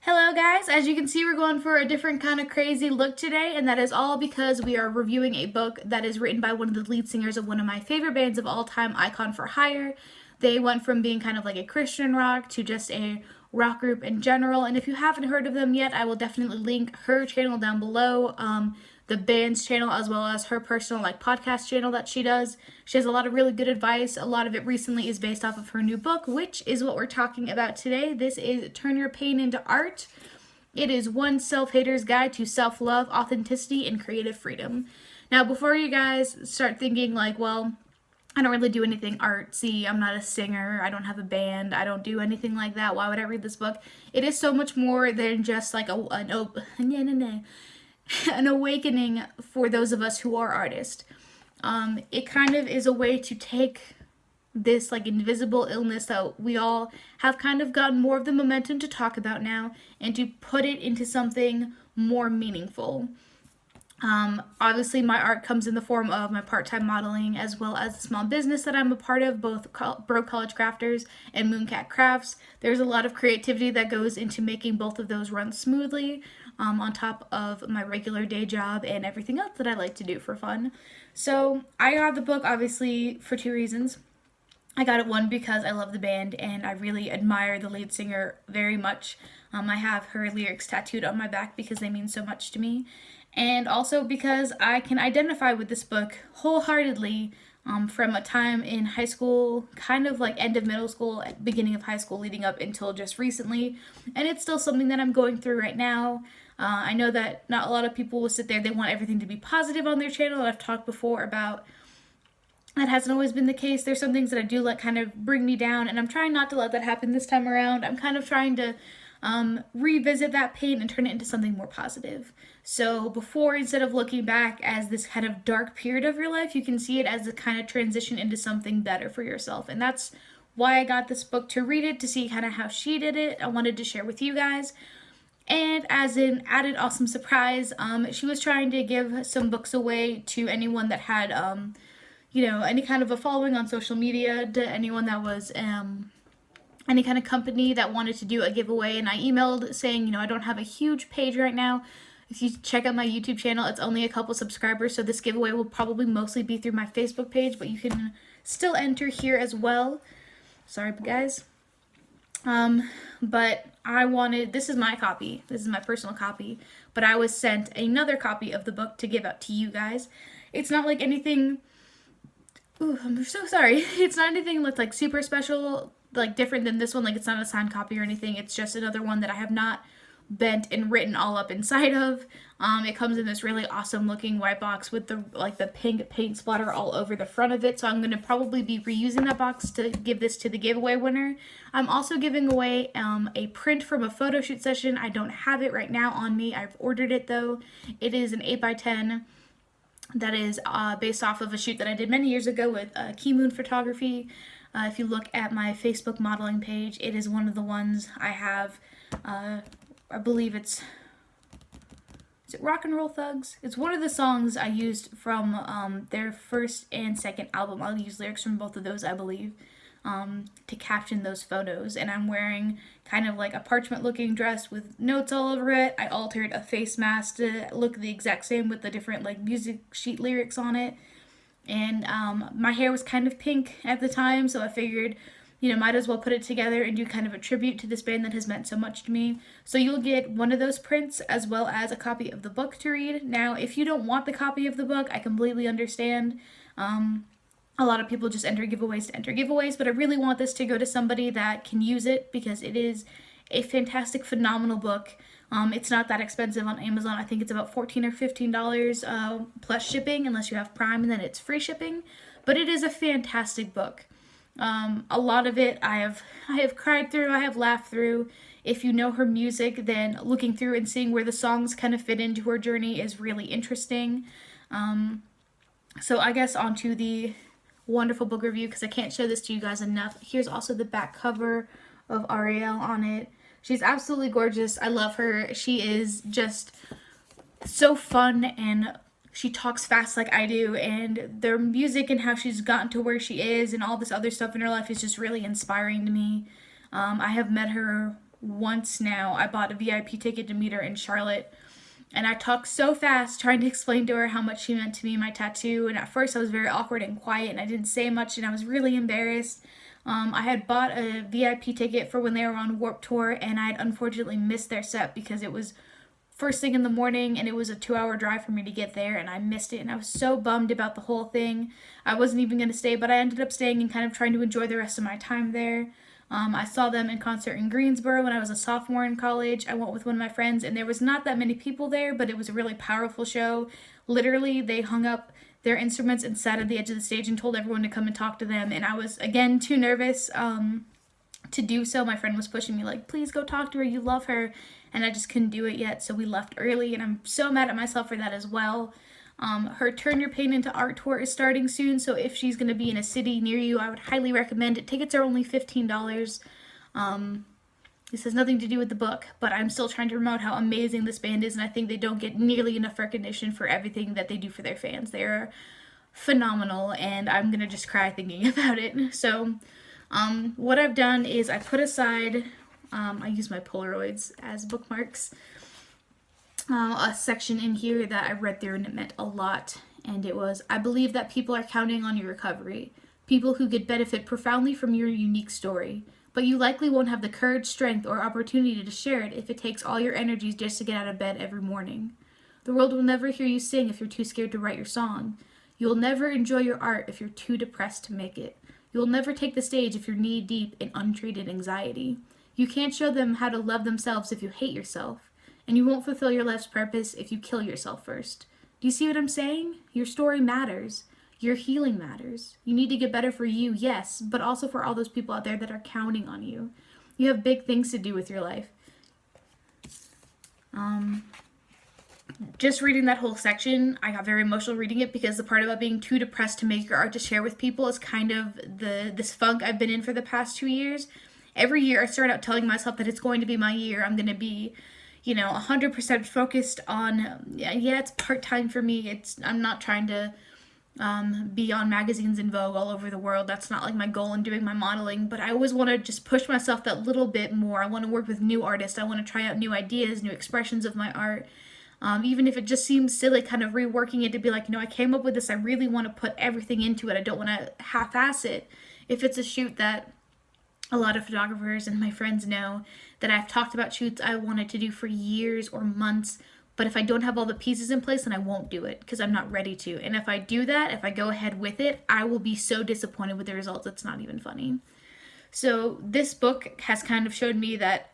Hello guys, as you can see we're going for a different kind of crazy look today, and that is all because we are reviewing a book that is written by one of the lead singers of one of my favorite bands of all time, Icon for Hire. They went from being kind of like a Christian rock to just a rock group in general, and if you haven't heard of them yet, I will definitely link her channel down below, the band's channel, as well as her personal podcast channel that she does. She has a lot of really good advice. A lot of it recently is based off of her new book, which is what we're talking about today. This is Turn Your Pain into Art. It is One Self-Hater's Guide to Self-Love, Authenticity, and Creative Freedom. Now, before you guys start thinking well, I don't really do anything artsy, I'm not a singer, I don't have a band, I don't do anything like that, why would I read this book? It is so much more than just an awakening for those of us who are artists. It kind of is a way to take this invisible illness that we all have kind of gotten more of the momentum to talk about now, and to put it into something more meaningful. Obviously my art comes in the form of my part-time modeling, as well as the small business that I'm a part of, both Broke College Crafters and Mooncat Crafts. There's a lot of creativity that goes into making both of those run smoothly, on top of my regular day job and everything else that I like to do for fun. So I got the book obviously for two reasons. I got it, one, because I love the band and I really admire the lead singer very much. I have her lyrics tattooed on my back because they mean so much to me. And also because I can identify with this book wholeheartedly, from a time in high school, kind of end of middle school, beginning of high school, leading up until just recently. And it's still something that I'm going through right now. I know that not a lot of people will sit there, they want everything to be positive on their channel. I've talked before about that hasn't always been the case. There's some things that I do let kind of bring me down, and I'm trying not to let that happen this time around. I'm kind of trying to revisit that pain and turn it into something more positive. So before, instead of looking back as this kind of dark period of your life, you can see it as a kind of transition into something better for yourself. And that's why I got this book, to read it, to see kind of how she did it. I wanted to share with you guys. And as an added awesome surprise, she was trying to give some books away to anyone that had, any kind of a following on social media, to anyone that was any kind of company that wanted to do a giveaway. And I emailed saying, I don't have a huge page right now. If you check out my YouTube channel, it's only a couple subscribers, so this giveaway will probably mostly be through my Facebook page, but you can still enter here as well. Sorry, guys. But this is my copy. This is my personal copy, but I was sent another copy of the book to give out to you guys. It's not anything, I'm so sorry. It's not anything that's super special, different than this one. It's not a signed copy or anything. It's just another one that I have not bent and written all up inside of. It comes in this really awesome looking white box with the pink paint splatter all over the front of it. So I'm going to probably be reusing that box to give this to the giveaway winner. I'm also giving away a print from a photo shoot session. I don't have it right now on me. I've ordered it though. It is an 8x10 that is based off of a shoot that I did many years ago with Key Moon Photography. If you look at my Facebook modeling page, it is one of the ones I have. I believe is it Rock and Roll Thugs? It's one of the songs I used from their first and second album. I'll use lyrics from both of those, I believe, to caption those photos. And I'm wearing kind of a parchment looking dress with notes all over it. I altered a face mask to look the exact same with the different music sheet lyrics on it. And my hair was kind of pink at the time, so I figured, might as well put it together and do kind of a tribute to this band that has meant so much to me. So you'll get one of those prints as well as a copy of the book to read. Now, if you don't want the copy of the book, I completely understand. A lot of people just enter giveaways, but I really want this to go to somebody that can use it, because it is a fantastic, phenomenal book. It's not that expensive on Amazon. I think it's about $14 or $15 plus shipping, unless you have Prime, and then it's free shipping. But it is a fantastic book. A lot of it I have cried through, I have laughed through. If you know her music, then looking through and seeing where the songs kind of fit into her journey is really interesting. So I guess onto the wonderful book review, because I can't show this to you guys enough. Here's also the back cover of REL on it. She's absolutely gorgeous. I love her. She is just so fun, and she talks fast like I do, and their music and how she's gotten to where she is and all this other stuff in her life is just really inspiring to me. I have met her once now. I bought a VIP ticket to meet her in Charlotte. And I talked so fast trying to explain to her how much she meant to me, my tattoo. And at first I was very awkward and quiet and I didn't say much and I was really embarrassed. I had bought a VIP ticket for when they were on Warped Tour and I had unfortunately missed their set because it was first thing in the morning and it was a 2-hour drive for me to get there and I missed it and I was so bummed about the whole thing. I wasn't even going to stay, but I ended up staying and kind of trying to enjoy the rest of my time there. I saw them in concert in Greensboro when I was a sophomore in college. I went with one of my friends and there was not that many people there, but it was a really powerful show. Literally, they hung up their instruments and sat at the edge of the stage and told everyone to come and talk to them. And I was, again, too nervous to do so. My friend was pushing me like, please go talk to her, you love her. And I just couldn't do it yet, so we left early and I'm so mad at myself for that as well. Her Turn Your Pain into Art tour is starting soon, so if she's going to be in a city near you, I would highly recommend it. Tickets are only $15. This has nothing to do with the book, but I'm still trying to promote how amazing this band is, and I think they don't get nearly enough recognition for everything that they do for their fans. They're phenomenal, and I'm going to just cry thinking about it. So, what I've done is I put aside, I use my Polaroids as bookmarks, a section in here that I read through and it meant a lot, and it was, I believe that people are counting on your recovery, people who could benefit profoundly from your unique story, but you likely won't have the courage, strength, or opportunity to share it if it takes all your energies just to get out of bed every morning. The world will never hear you sing if you're too scared to write your song. You'll never enjoy your art if you're too depressed to make it. You'll never take the stage if you're knee-deep in untreated anxiety. You can't show them how to love themselves if you hate yourself. And you won't fulfill your life's purpose if you kill yourself first. Do you see what I'm saying? Your story matters. Your healing matters. You need to get better for you, yes, but also for all those people out there that are counting on you. You have big things to do with your life. Just reading that whole section, I got very emotional reading it because the part about being too depressed to make your art to share with people is kind of this funk I've been in for the past 2 years. Every year I start out telling myself that it's going to be my year. I'm going to be 100% focused on, it's part-time for me. I'm not trying to be on magazines in Vogue all over the world. That's not like my goal in doing my modeling, but I always want to just push myself that little bit more. I want to work with new artists. I want to try out new ideas, new expressions of my art. Even if it just seems silly, kind of reworking it to be like, I came up with this. I really want to put everything into it. I don't want to half-ass it. If it's a shoot that a lot of photographers and my friends know that I've talked about shoots I wanted to do for years or months, but if I don't have all the pieces in place, then I won't do it because I'm not ready to. And if I do that, if I go ahead with it, I will be so disappointed with the results, it's not even funny. So this book has kind of showed me that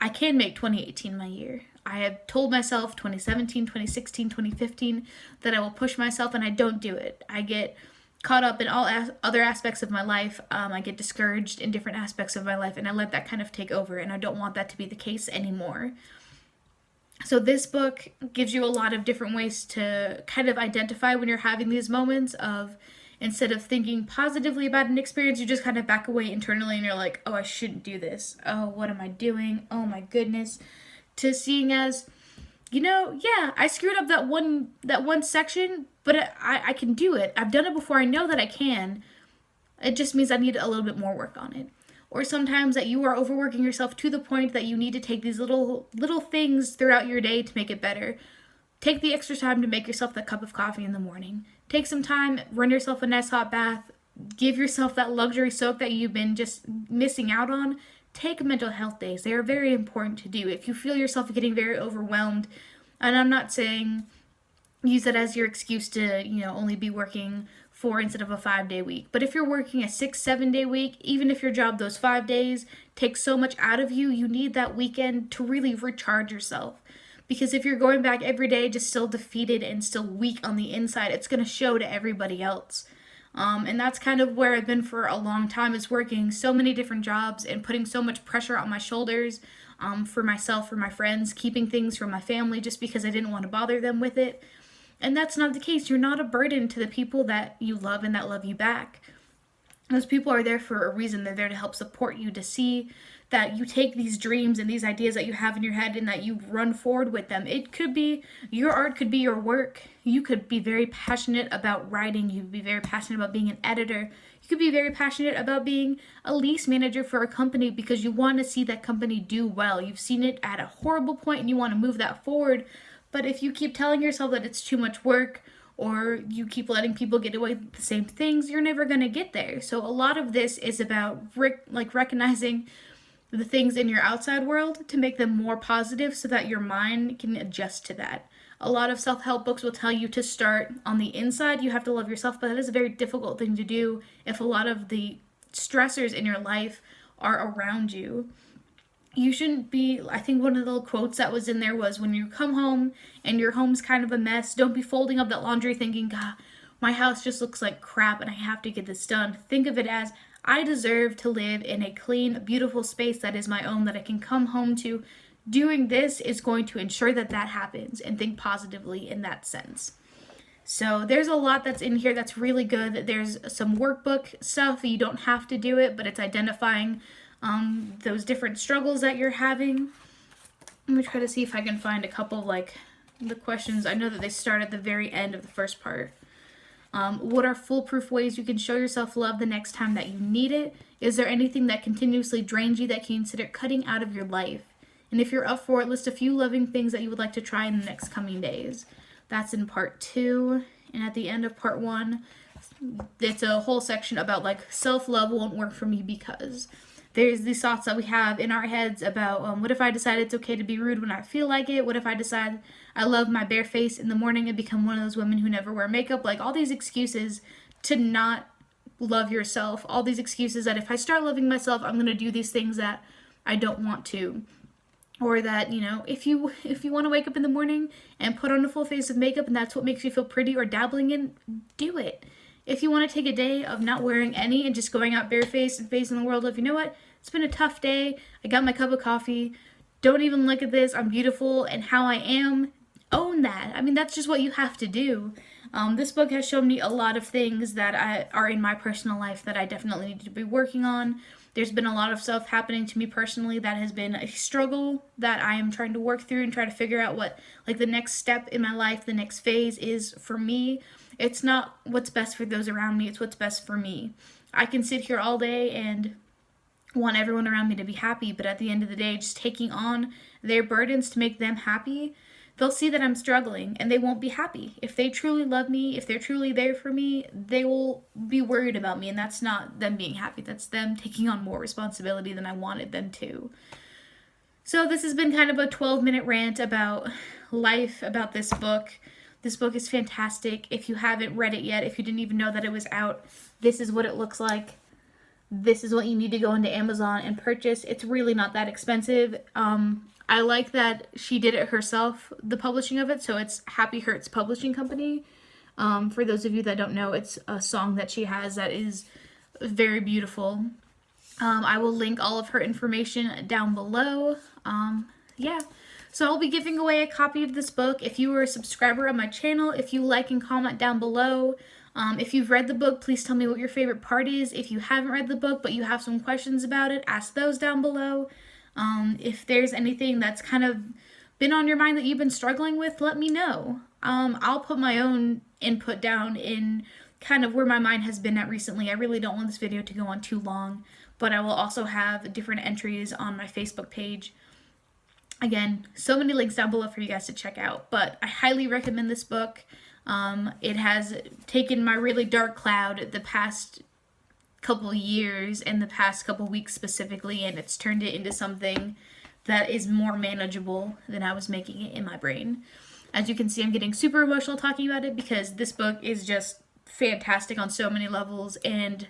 I can make 2018 my year. I have told myself 2017, 2016, 2015 that I will push myself, and I don't do it. I get caught up in all other aspects of my life. I get discouraged in different aspects of my life, and I let that kind of take over, and I don't want that to be the case anymore. So this book gives you a lot of different ways to kind of identify when you're having these moments of, instead of thinking positively about an experience, you just kind of back away internally and you're like, oh, I shouldn't do this. Oh, what am I doing? Oh my goodness. To seeing as, I screwed up that one section, but I can do it. I've done it before. I know that I can. It just means I need a little bit more work on it. Or sometimes that you are overworking yourself to the point that you need to take these little things throughout your day to make it better. Take the extra time to make yourself that cup of coffee in the morning. Take some time, run yourself a nice hot bath, give yourself that luxury soak that you've been just missing out on. Take mental health days. They are very important to do. If you feel yourself getting very overwhelmed, and I'm not saying use that as your excuse to, only be working 4 instead of a 5-day week. But if you're working a 6-7 day week, even if your job those 5 days takes so much out of you, you need that weekend to really recharge yourself. Because if you're going back every day just still defeated and still weak on the inside, it's going to show to everybody else. And that's kind of where I've been for a long time, is working so many different jobs and putting so much pressure on my shoulders for myself, for my friends, keeping things from my family just because I didn't want to bother them with it. And that's not the case. You're not a burden to the people that you love and that love you back. Those people are there for a reason. They're there to help support you, to see that you take these dreams and these ideas that you have in your head and that you run forward with them. It could be, your art could be your work. You could be very passionate about writing. You could be very passionate about being an editor. You could be very passionate about being a lease manager for a company because you want to see that company do well. You've seen it at a horrible point and you want to move that forward. But if you keep telling yourself that it's too much work, or you keep letting people get away with the same things, you're never going to get there. So a lot of this is about recognizing the things in your outside world to make them more positive so that your mind can adjust to that. A lot of self-help books will tell you to start on the inside. You have to love yourself, but that is a very difficult thing to do if a lot of the stressors in your life are around you. You shouldn't be, I think one of the quotes that was in there was, when you come home and your home's kind of a mess, don't be folding up that laundry thinking, God, my house just looks like crap and I have to get this done. Think of it as, I deserve to live in a clean, beautiful space that is my own, that I can come home to. Doing this is going to ensure that that happens, and think positively in that sense. So there's a lot that's in here that's really good. There's some workbook stuff. You don't have to do it, but it's identifying those different struggles that you're having. Let me try to see if I can find a couple of like the questions. I know that they start at the very end of the first part. What are foolproof ways you can show yourself love the next time that you need it? Is there anything that continuously drains you that you consider cutting out of your life? And if you're up for it, list a few loving things that you would like to try in the next coming days. That's in part 2. And at the end of part 1, it's a whole section about like self-love won't work for me because there's these thoughts that we have in our heads about what if I decide it's okay to be rude when I feel like it? What if I decide I love my bare face in the morning and become one of those women who never wear makeup? Like all these excuses to not love yourself. All these excuses that if I start loving myself, I'm going to do these things that I don't want to. Or that, you know, if you want to wake up in the morning and put on a full face of makeup and that's what makes you feel pretty or dabbling in, do it. If you want to take a day of not wearing any and just going out barefaced and facing the world of, you know what, it's been a tough day, I got my cup of coffee, don't even look at this, I'm beautiful and how I am, own that. I mean, that's just what you have to do. This book has shown me a lot of things that are in my personal life that I definitely need to be working on. There's been a lot of stuff happening to me personally that has been a struggle that I am trying to work through and try to figure out what like the next step in my life, the next phase is for me. It's not what's best for those around me, it's what's best for me. I can sit here all day and want everyone around me to be happy, but at the end of the day, just taking on their burdens to make them happy, they'll see that I'm struggling and they won't be happy. If they truly love me, if they're truly there for me, they will be worried about me, and that's not them being happy. That's them taking on more responsibility than I wanted them to. So this has been kind of a 12-minute rant about life, about this book. This book is fantastic. If you haven't read it yet, if you didn't even know that it was out, this is what it looks like. This is what you need to go into Amazon and purchase. It's really not that expensive. I like that she did it herself, the publishing of it, so it's Happy Hurts Publishing Company. For those of you that don't know, it's a song that she has that is very beautiful. I will link all of her information down below. Yeah. So I'll be giving away a copy of this book. If you are a subscriber on my channel, if you like and comment down below. If you've read the book, please tell me what your favorite part is. If you haven't read the book but you have some questions about it, ask those down below. If there's anything that's kind of been on your mind that you've been struggling with, let me know. I'll put my own input down in kind of where my mind has been at recently. I really don't want this video to go on too long, but I will also have different entries on my Facebook page. Again, so many links down below for you guys to check out, but I highly recommend this book. It has taken my really dark cloud the past couple years and the past couple weeks specifically, and it's turned it into something that is more manageable than I was making it in my brain. As you can see, I'm getting super emotional talking about it because this book is just fantastic on so many levels, and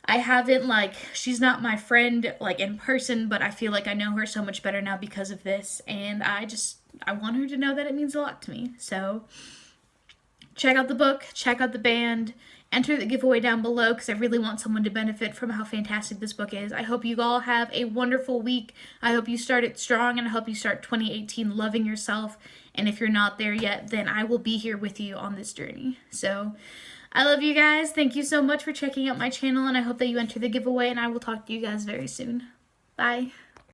I haven't, like, she's not my friend, like, in person, but I feel like I know her so much better now because of this, and I want her to know that it means a lot to me. So check out the book, check out the band, enter the giveaway down below because I really want someone to benefit from how fantastic this book is. I hope you all have a wonderful week. I hope you start it strong, and I hope you start 2018 loving yourself. And if you're not there yet, then I will be here with you on this journey. So I love you guys. Thank you so much for checking out my channel, and I hope that you enter the giveaway, and I will talk to you guys very soon. Bye.